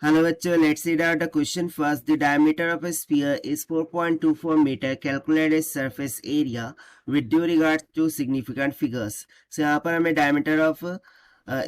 Hello बच्चों, let's read out the question first. The diameter of a sphere is 4.24 meter. Calculate its surface area with due regard to significant figures. So यहाँ पर हमें diameter of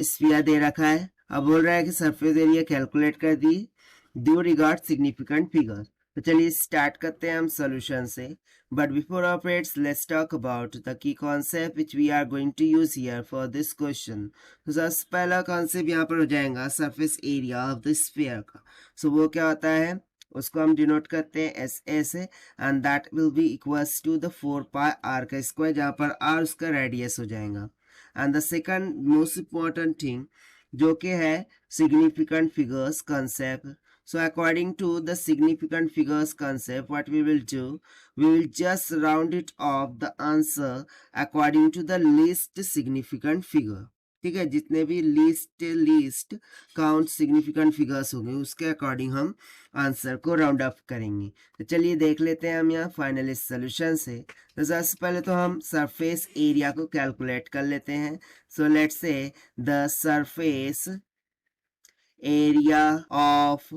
sphere दे रखा है. अब बोल रहा है कि सरफेस एरिया कैलकुलेट कर दी ड्यू रिगार्ड सिग्निफिकेंट फिगर. तो चलिए स्टार्ट करते हैं हम सॉल्यूशन से. But before operates let's talk about the key concept which we are going to use here for this question. तो सबसे पहला कॉन्सेप्ट यहाँ पर हो जाएगा surface area of the sphere का. सो वो क्या होता है, उसको हम डिनोट करते हैं एस ए से, and that will be equals to the 4 pi R का स्क्वायर, जहाँ पर आर उसका रेडियस हो जाएगा. And the second most important thing जो कि है significant figures concept. So according to the significant figures concept, what we will do, we will just round it off the answer according to the least significant figure. ठीक है, जितने भी least count significant figures होंगे उसके according हम answer को round up करेंगे. तो चलिए देख लेते हैं हम यहाँ फाइनल सोल्यूशन से. तो सबसे पहले तो हम सरफेस एरिया को कैलकुलेट कर लेते हैं. So let's say the surface area of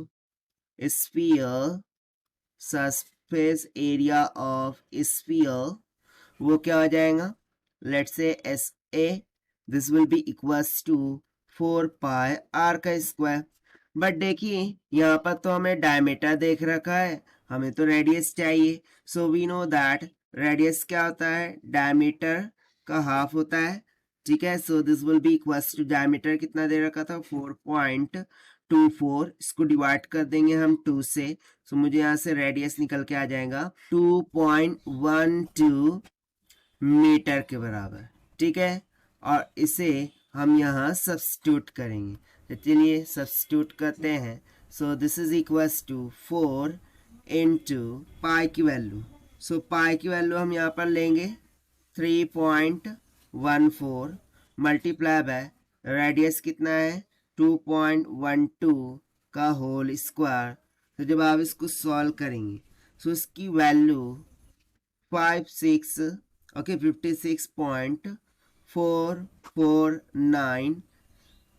sphere, surface area of sphere वो क्या हो जाएगा, let's say S A, this will be equals to 4 pi R का स्क्वायर. बट देखिए यहाँ पर तो हमें डायमीटर देख रखा है, हमें तो रेडियस चाहिए. So we know that radius क्या होता है, डायमीटर का हाफ होता है. ठीक है, so this will be equals to diameter कितना दे रखा था 4.24, इसको डिवाइड कर देंगे हम 2 से. सो मुझे यहाँ से रेडियस निकल के आ जाएगा 2.12 मीटर के बराबर. ठीक है, और इसे हम यहाँ सब्स्टिट्यूट करेंगे. तो चलिए सब्स्टिट्यूट करते हैं. So this is equals to 4 into pi की वैल्यू. सो पाई की वैल्यू हम यहाँ पर लेंगे 3.14 मल्टीप्लाई बाय रेडियस कितना है 2.12 का होल स्क्वायर. तो जब आप इसको सॉल्व करेंगे तो इसकी वैल्यू 56.449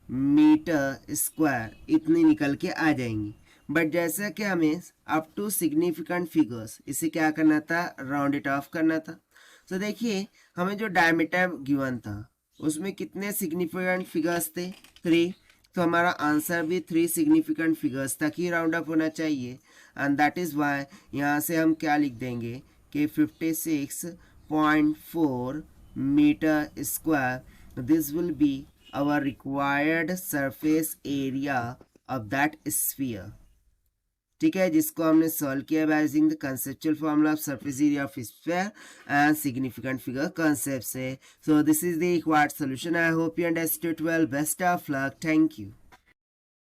मीटर स्क्वायर इतनी निकल के आ जाएंगी. बट जैसा कि हमें अप टू सिग्निफिकेंट फिगर्स इसे क्या करना था, राउंड इट ऑफ करना था. तो देखिए हमें जो डायमीटर गिवन था उसमें कितने सिग्निफिकेंट फिगर्स थे, 3. तो हमारा आंसर भी 3 सिग्निफिकेंट फिगर्स तक ही राउंड अप होना चाहिए. एंड दैट इज वाई यहाँ से हम क्या लिख देंगे कि 56.4 metre square, this will be our required surface area of that sphere. ठीक है, जिसको हमने सॉल्व किया by using the conceptual formula of surface area of sphere and significant figure concept से. So this is the required solution. I hope you understood well. Best of luck. Thank you.